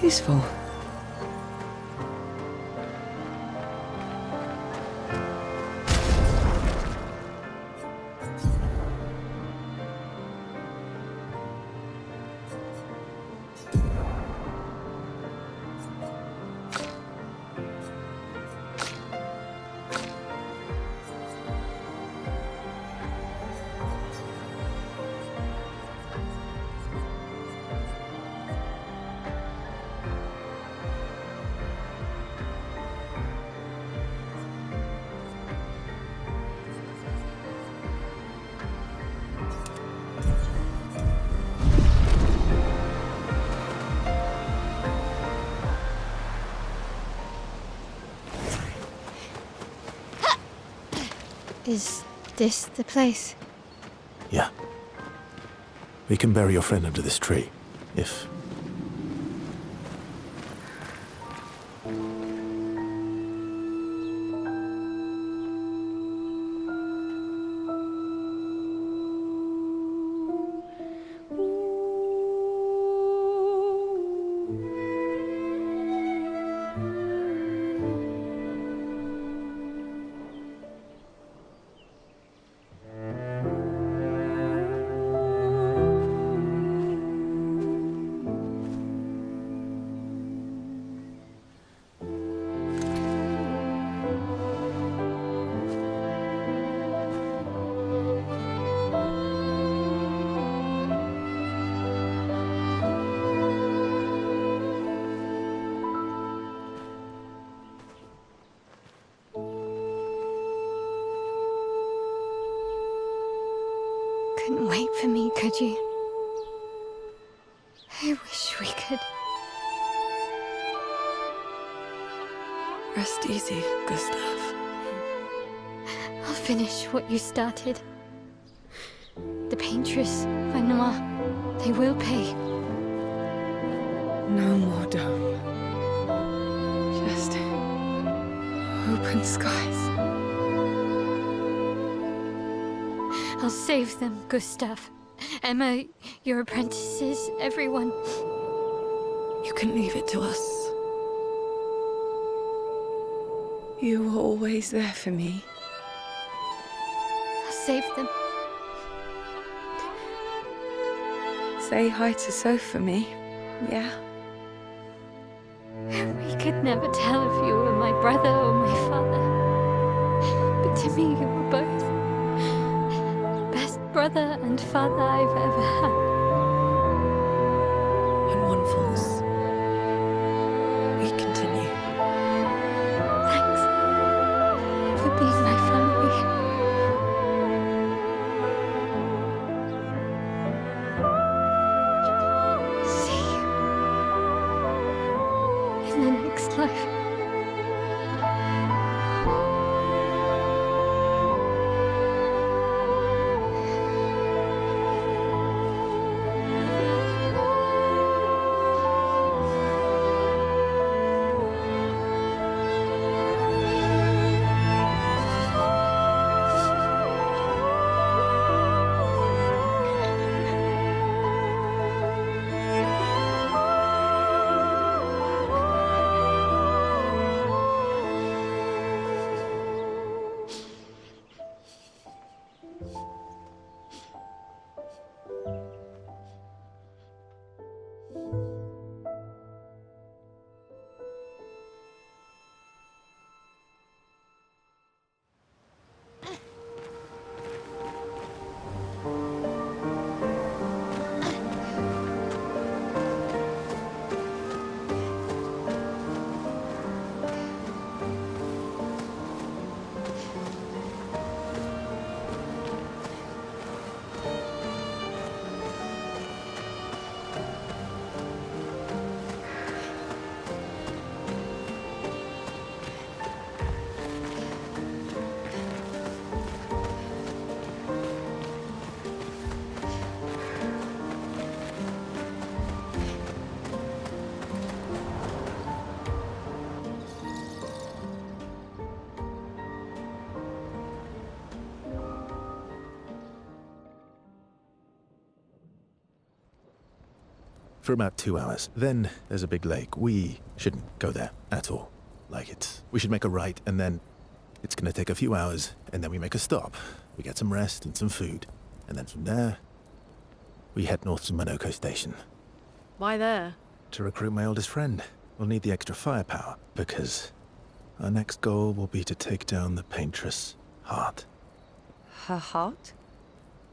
useful. Is this the place? Yeah. We can bury your friend under this tree, if... Couldn't wait for me, could you? I wish we could. Rest easy, Gustav. I'll finish what you started. The paintress, Renoir, they will pay. No more dome. Just open skies. I'll save them, Gustav. Emma, your apprentices, everyone. You can leave it to us. You were always there for me. I'll save them. Say hi to Soph for me, yeah? We could never tell if you were my brother or my father. But to me, you were both. Best brother and father I've ever had. When one falls, we continue. Thanks for being my family. See you in the next life. for about 2 hours. Then there's a big lake. We shouldn't go there at all. We should make a right, and then it's gonna take a few hours, and then we make a stop. We get some rest and some food, and then from there, we head north to Monoko Station. Why there? To recruit my oldest friend. We'll need the extra firepower, because our next goal will be to take down the paintress' heart. Her heart?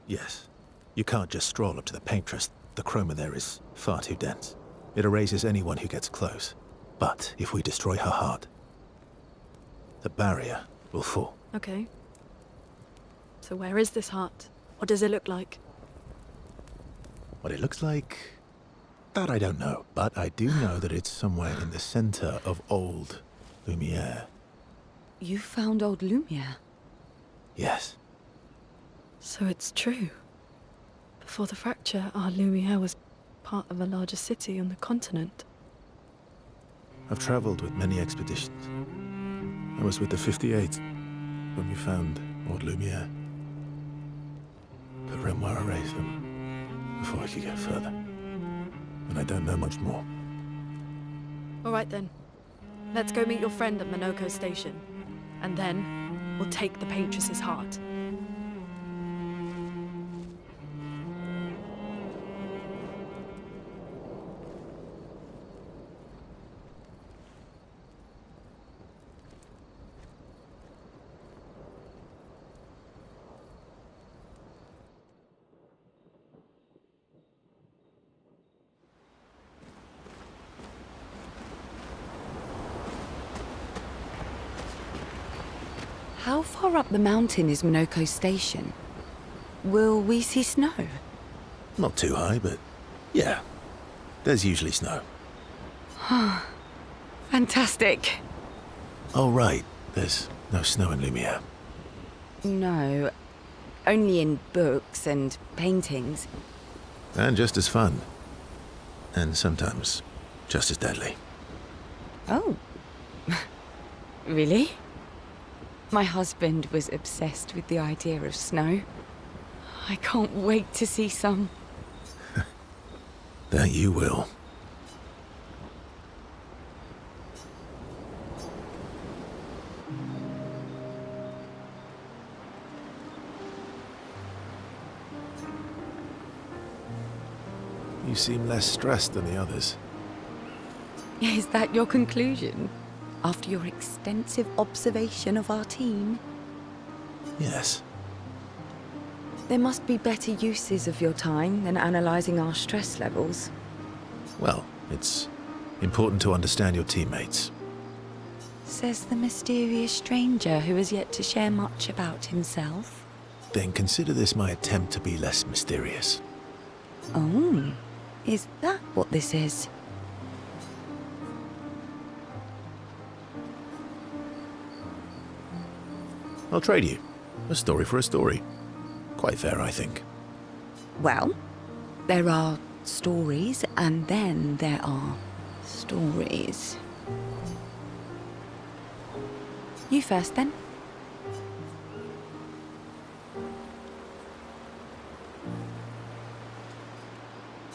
Yes. You can't just stroll up to the paintress. The chroma there is far too dense. It erases anyone who gets close. But if we destroy her heart, the barrier will fall. Okay. So where is this heart? What does it look like? What it looks like, that I don't know. But I do know that it's somewhere in the center of old Lumiere. You found old Lumiere? Yes. So it's true. Before the fracture, our Lumiere was part of a larger city on the continent. I've traveled with many expeditions. I was with the 58th when we found old Lumiere. But Renoir erased them before I could get further. And I don't know much more. All right then. Let's go meet your friend at Monoko Station. And then, we'll take the paintress's heart. How far up the mountain is Monoko Station? Will we see snow? Not too high, but yeah. There's usually snow. Fantastic. Oh, right. There's no snow in Lumiere. No, only in books and paintings. And just as fun. And sometimes just as deadly. Oh. Really? My husband was obsessed with the idea of snow. I can't wait to see some. That you will. You seem less stressed than the others. Is that your conclusion? After your extensive observation of our team? Yes. There must be better uses of your time than analysing our stress levels. Well, it's important to understand your teammates. Says the mysterious stranger who has yet to share much about himself. Then consider this my attempt to be less mysterious. Oh, is that what this is? I'll trade you. A story for a story. Quite fair, I think. Well, there are stories, and then there are stories. You first, then.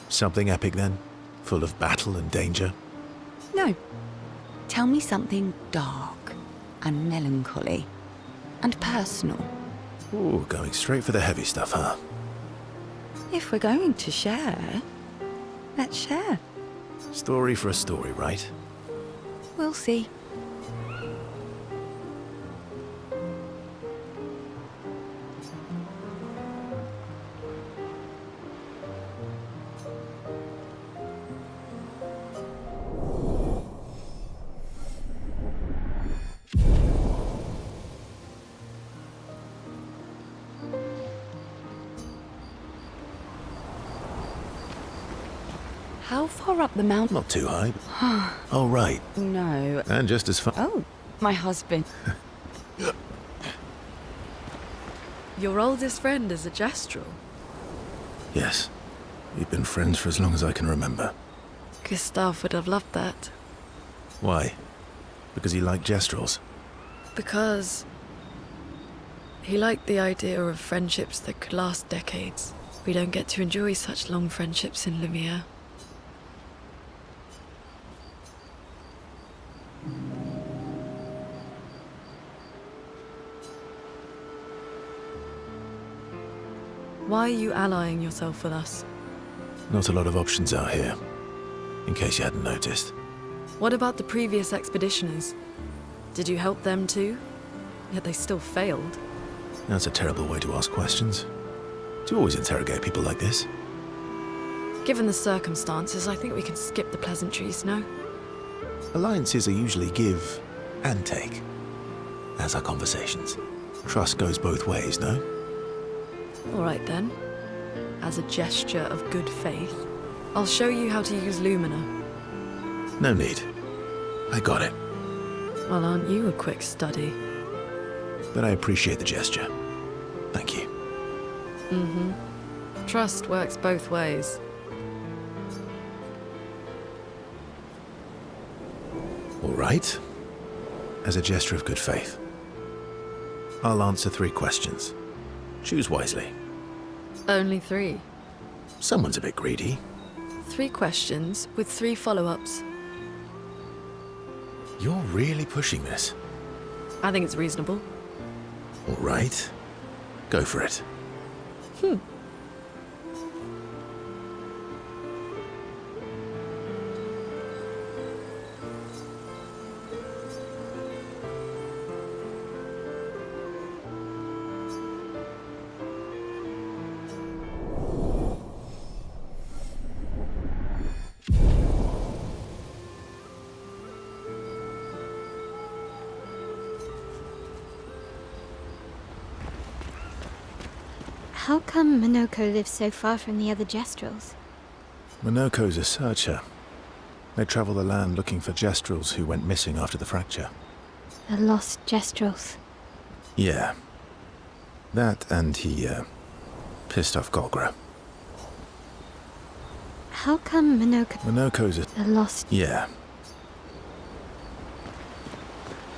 Something epic, then? Full of battle and danger? No. Tell me something dark and melancholy and personal. Ooh, going straight for the heavy stuff, huh? If we're going to share, let's share. Story for a story, right? We'll see. How far up the mountain? Not too high. Oh, right. No. And just as far. Oh, my husband. Your oldest friend is a gestural. Yes. We've been friends for as long as I can remember. Gustav would have loved that. Why? Because he liked gestrels? Because he liked the idea of friendships that could last decades. We don't get to enjoy such long friendships in Lumiere. Why are you allying yourself with us? Not a lot of options out here, in case you hadn't noticed. What about the previous expeditioners? Did you help them too? Yet they still failed. That's a terrible way to ask questions. Do you always interrogate people like this? Given the circumstances, I think we can skip the pleasantries, no? Alliances are usually give and take, as are conversations. Trust goes both ways, no? All right then. As a gesture of good faith, I'll show you how to use Lumina. No need. I got it. Well, aren't you a quick study? But I appreciate the gesture. Thank you. Trust works both ways. All right. As a gesture of good faith, I'll answer 3 questions. Choose wisely. Only 3. Someone's a bit greedy. 3 questions with 3 follow-ups. You're really pushing this. I think it's reasonable. All right. Go for it. How come Minoko lives so far from the other Jestrels? Minoko's a searcher. They travel the land looking for Jestrels who went missing after the fracture. The lost Jestrels. Yeah. That and he, pissed off Golgra. How come Minoko's a... the lost... Yeah.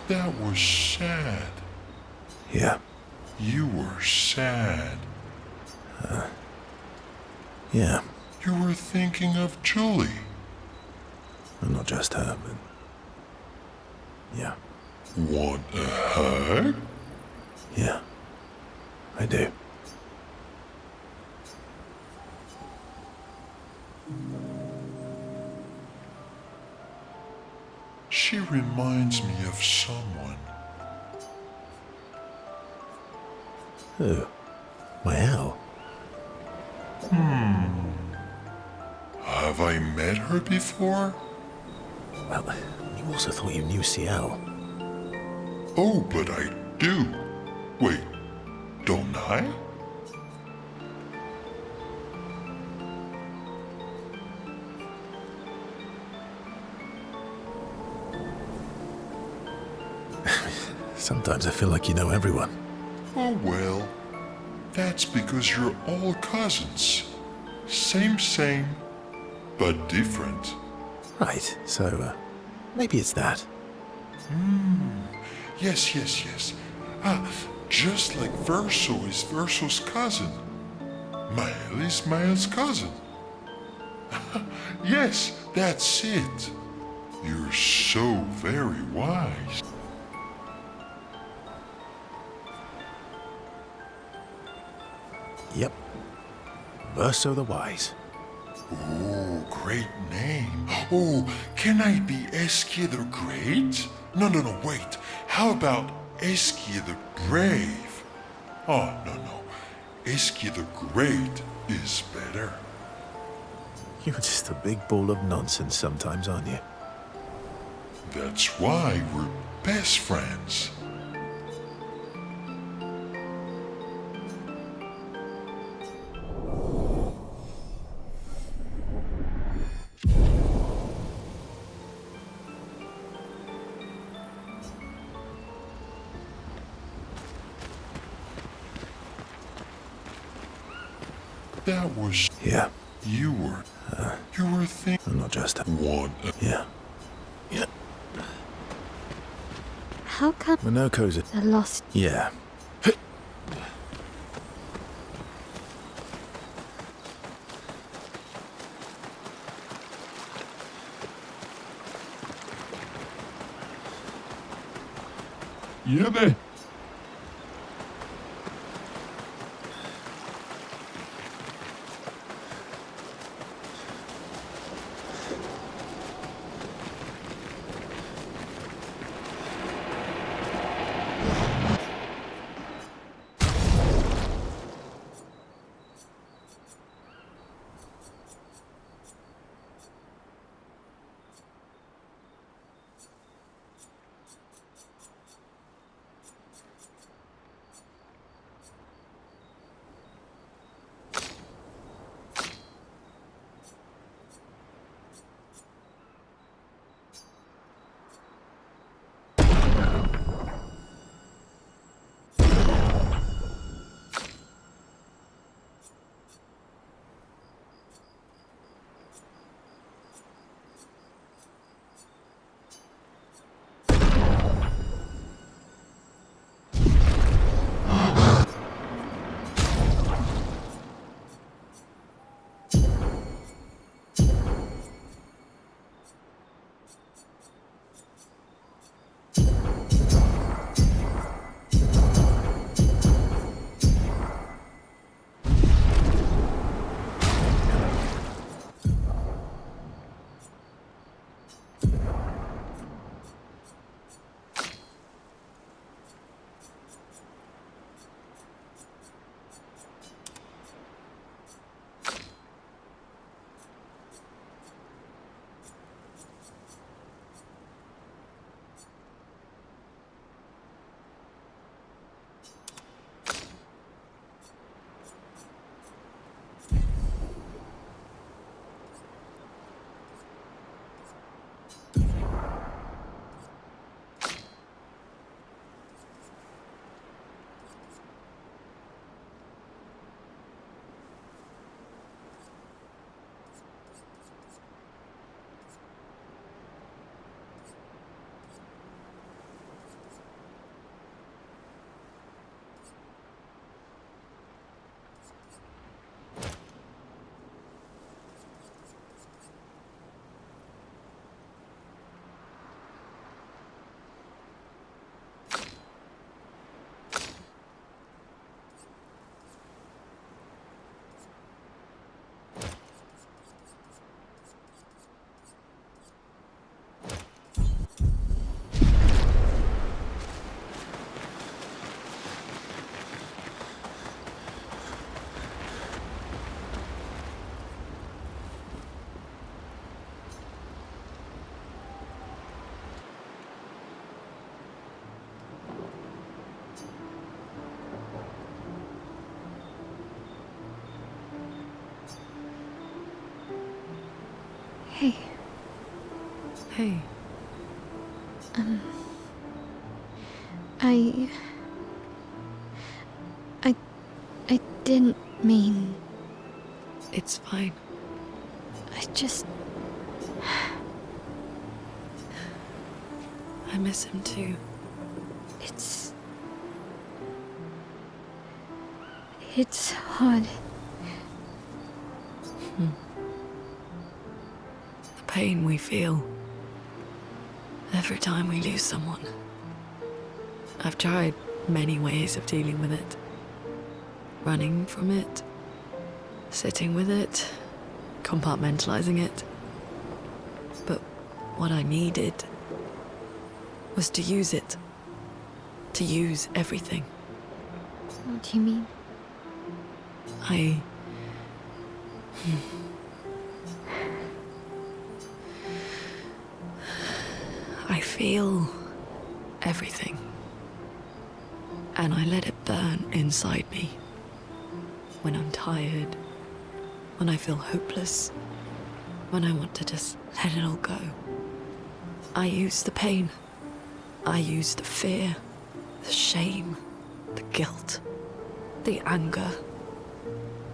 That was sad. Yeah. You were sad. Yeah. You were thinking of Julie. Well, not just her, but... Yeah. Want a hug? Yeah. I do. She reminds me of someone. Who? My owl? Have I met her before? Well, you also thought you knew CL. Oh, but I do. Wait, don't I? Sometimes I feel like you know everyone. Oh well, that's because you're all cousins. Same, but different. Right, so, maybe it's that. Yes. Ah, just like Verso is Verso's cousin. Mael is Mael's cousin. Yes, that's it. You're so very wise. Yep. Verso the Wise. Oh, great name. Oh, can I be Eskia the Great? No, wait. How about Eskia the Brave? Oh, no. Eskia the Great is better. You're just a big ball of nonsense sometimes, aren't you? That's why we're best friends. That was... Yeah. You were thinking... Not just that. Want a... Yeah. How come Minoko's a... the lost... Yeah. Yeah, Hey, Hey. I... I didn't mean... It's fine. I just... I miss him too. It's hard. The pain we feel every time we lose someone. I've tried many ways of dealing with it. Running from it, sitting with it, compartmentalizing it. But what I needed was to use it. To use everything. What do you mean? I feel everything. And I let it burn inside me. When I'm tired, when I feel hopeless, when I want to just let it all go. I use the pain. I use the fear, the shame, the guilt, the anger.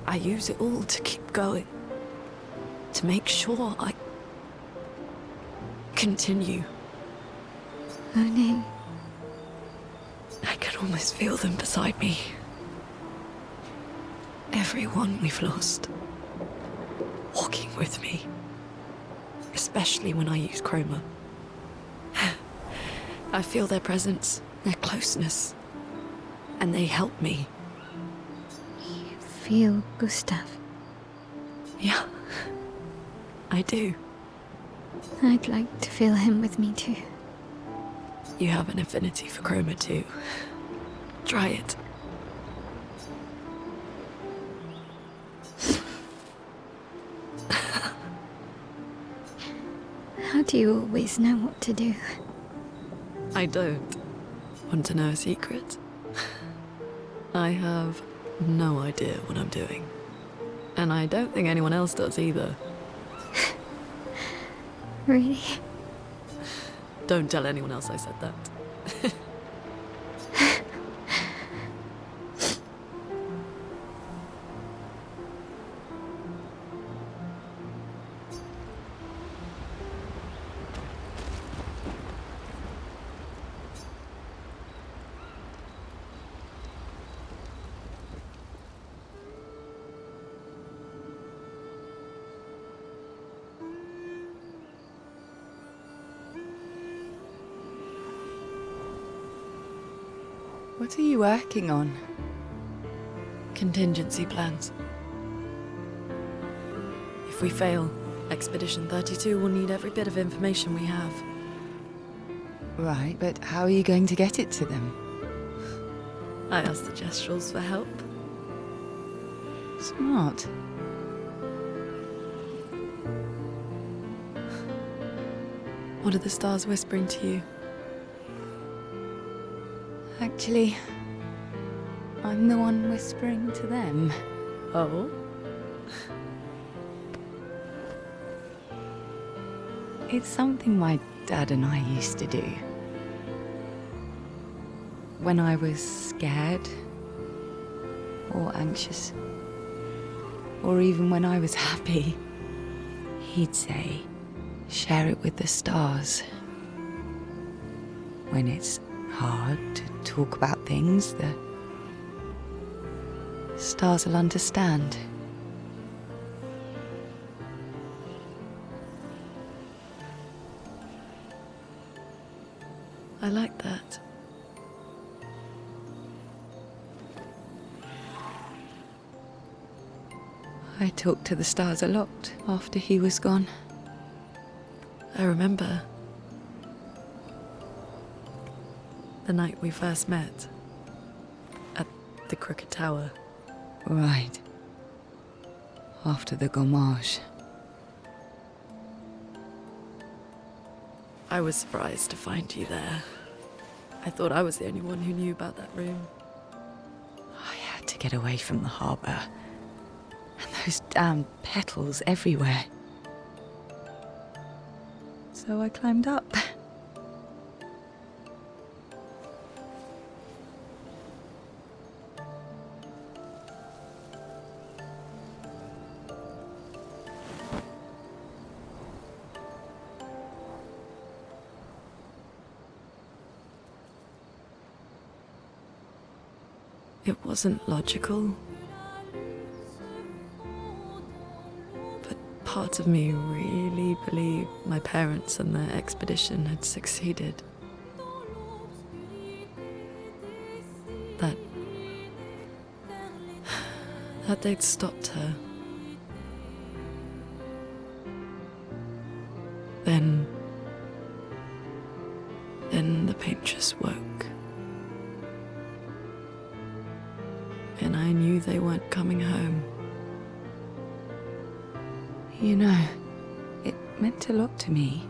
I use it all to keep going. To make sure I continue. Oh no. I can almost feel them beside me. Everyone we've lost. Walking with me. Especially when I use chroma. I feel their presence, their closeness. And they help me. You feel Gustav? Yeah, I do. I'd like to feel him with me too. You have an affinity for chroma too. Try it. How do you always know what to do? I don't. Want to know a secret? I have no idea what I'm doing. And I don't think anyone else does either. Really? Don't tell anyone else I said that. What are you working on? Contingency plans. If we fail, Expedition 32 will need every bit of information we have. Right, but how are you going to get it to them? I asked the Gestrals for help. Smart. What are the stars whispering to you? Actually, I'm the one whispering to them. Oh? It's something my dad and I used to do. When I was scared, or anxious, or even when I was happy, he'd say, share it with the stars. When it's hard to talk about things, the stars will understand. I like that. I talked to the stars a lot after he was gone. I remember the night we first met at the Crooked Tower. Right. After the gommage. I was surprised to find you there. I thought I was the only one who knew about that room. I had to get away from the harbour. And those damn petals everywhere. so I climbed up. It wasn't logical, but part of me really believed my parents and their expedition had succeeded. That they'd stopped her. Then the paint just woke. And I knew they weren't coming home. You know, it meant a lot to me.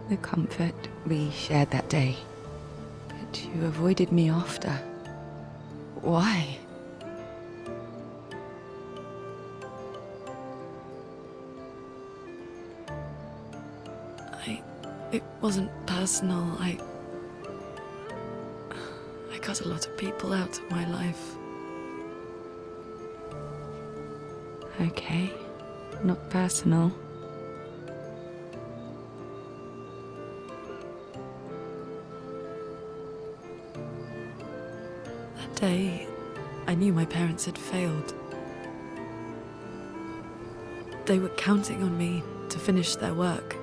The comfort we shared that day. But you avoided me after. Why? It wasn't personal. I cut a lot of people out of my life. Okay, not personal. That day, I knew my parents had failed. They were counting on me to finish their work.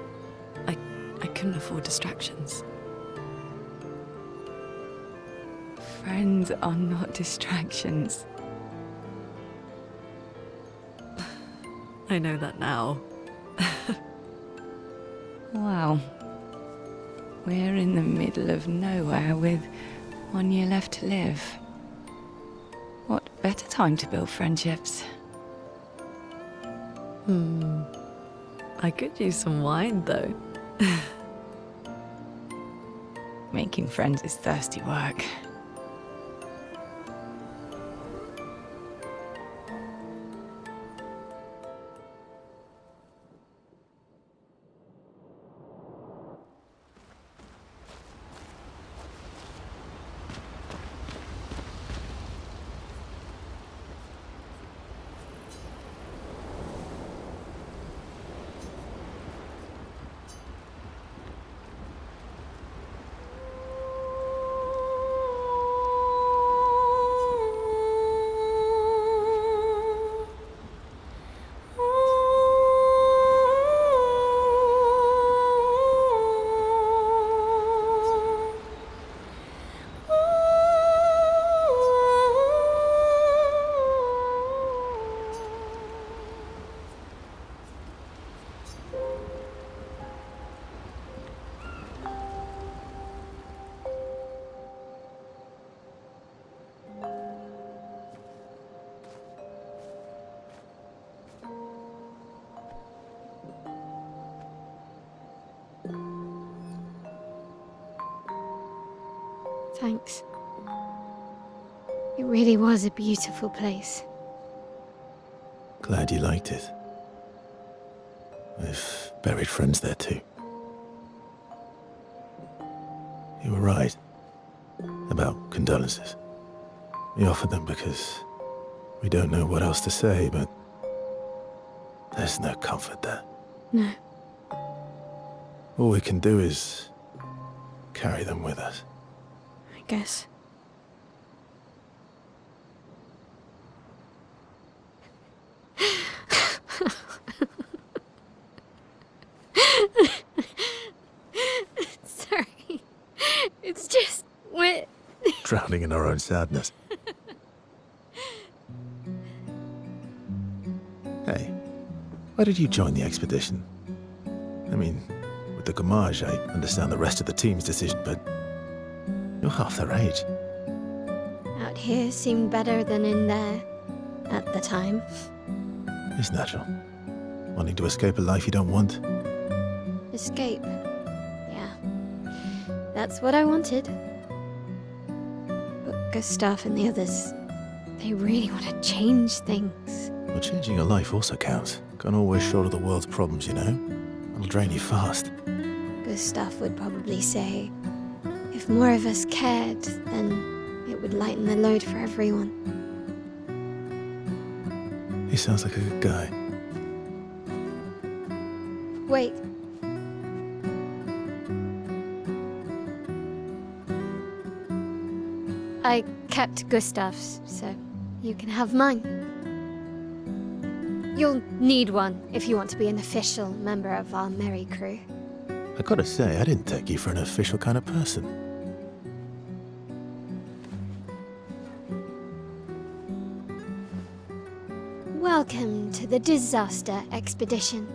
I couldn't afford distractions. Friends are not distractions. I know that now. Wow. We're in the middle of nowhere with 1 year left to live. What better time to build friendships? I could use some wine, though. Making friends is thirsty work. Thanks. It really was a beautiful place. Glad you liked it. I've buried friends there too. You were right about condolences. We offered them because we don't know what else to say, but there's no comfort there. No. All we can do is carry them with us. I guess. Sorry. It's just wet. Drowning in our own sadness. Hey, why did you join the expedition? I mean, with the Gamage, I understand the rest of the team's decision, but you're half their age. Out here seemed better than in there at the time. It's natural. Wanting to escape a life you don't want. Escape. Yeah. That's what I wanted. But Gustav and the others, they really want to change things. But changing your life also counts. Can't always shoulder the world's problems, you know? It'll drain you fast. Gustav would probably say, if more of us cared, then it would lighten the load for everyone. He sounds like a good guy. Wait. I kept Gustav's, so you can have mine. You'll need one if you want to be an official member of our merry crew. I gotta say, I didn't take you for an official kind of person. Welcome to the disaster expedition.